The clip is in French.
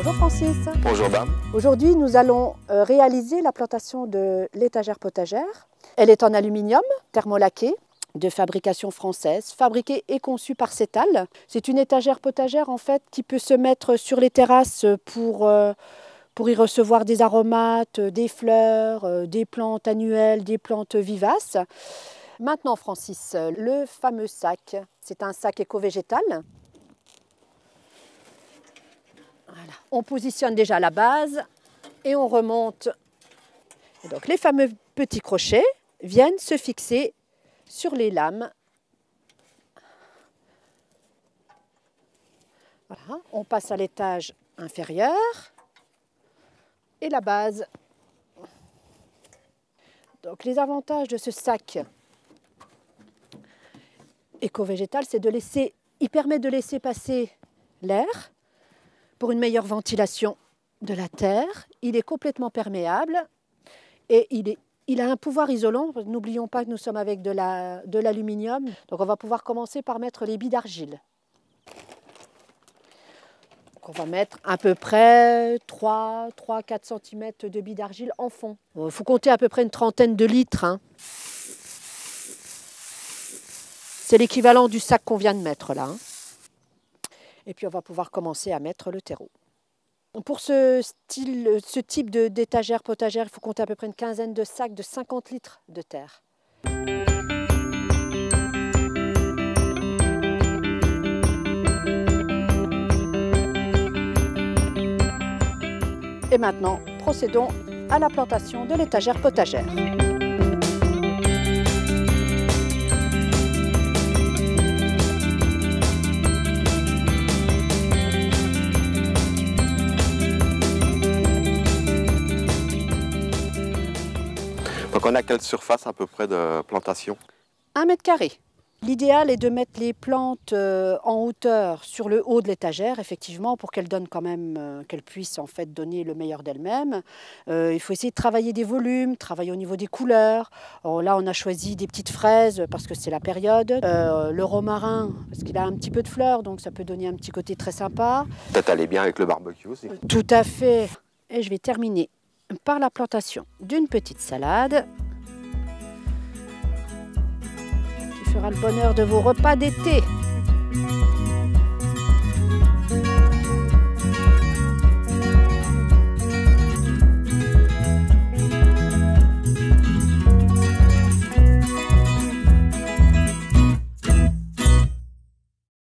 Bonjour Francis. Bonjour dame. Aujourd'hui, nous allons réaliser la plantation de l'étagère potagère. Elle est en aluminium thermolaqué de fabrication française, fabriquée et conçue par Cetal. C'est une étagère potagère en fait qui peut se mettre sur les terrasses pour y recevoir des aromates, des fleurs, des plantes annuelles, des plantes vivaces. Maintenant Francis, le fameux sac, c'est un sac éco-végétal. Voilà. On positionne déjà la base et on remonte. Et donc les fameux petits crochets viennent se fixer sur les lames. Voilà. On passe à l'étage inférieur et la base. Donc les avantages de ce sac éco-végétal, c'est de laisser, il permet de laisser passer l'air pour une meilleure ventilation de la terre. Il est complètement perméable et il a un pouvoir isolant. N'oublions pas que nous sommes avec de l'aluminium. Donc on va pouvoir commencer par mettre les billes d'argile. On va mettre à peu près 3-4 cm de billes d'argile en fond. Il faut compter à peu près une trentaine de litres. Hein. C'est l'équivalent du sac qu'on vient de mettre là. Hein. Et puis on va pouvoir commencer à mettre le terreau. Pour ce type d'étagère potagère, il faut compter à peu près une quinzaine de sacs de 50 litres de terre. Et maintenant, procédons à la plantation de l'étagère potagère. Donc on a quelle surface à peu près de plantation? 1 mètre carré. L'idéal est de mettre les plantes en hauteur sur le haut de l'étagère, effectivement, pour qu'elles donnent quand même, qu'elles puissent en fait donner le meilleur d'elles-mêmes. Il faut essayer de travailler des volumes, travailler au niveau des couleurs. Alors là, on a choisi des petites fraises parce que c'est la période. Le romarin, parce qu'il a un petit peu de fleurs, donc ça peut donner un petit côté très sympa. Peut-être aller bien avec le barbecue aussi. Tout à fait. Et je vais terminer par la plantation d'une petite salade qui fera le bonheur de vos repas d'été.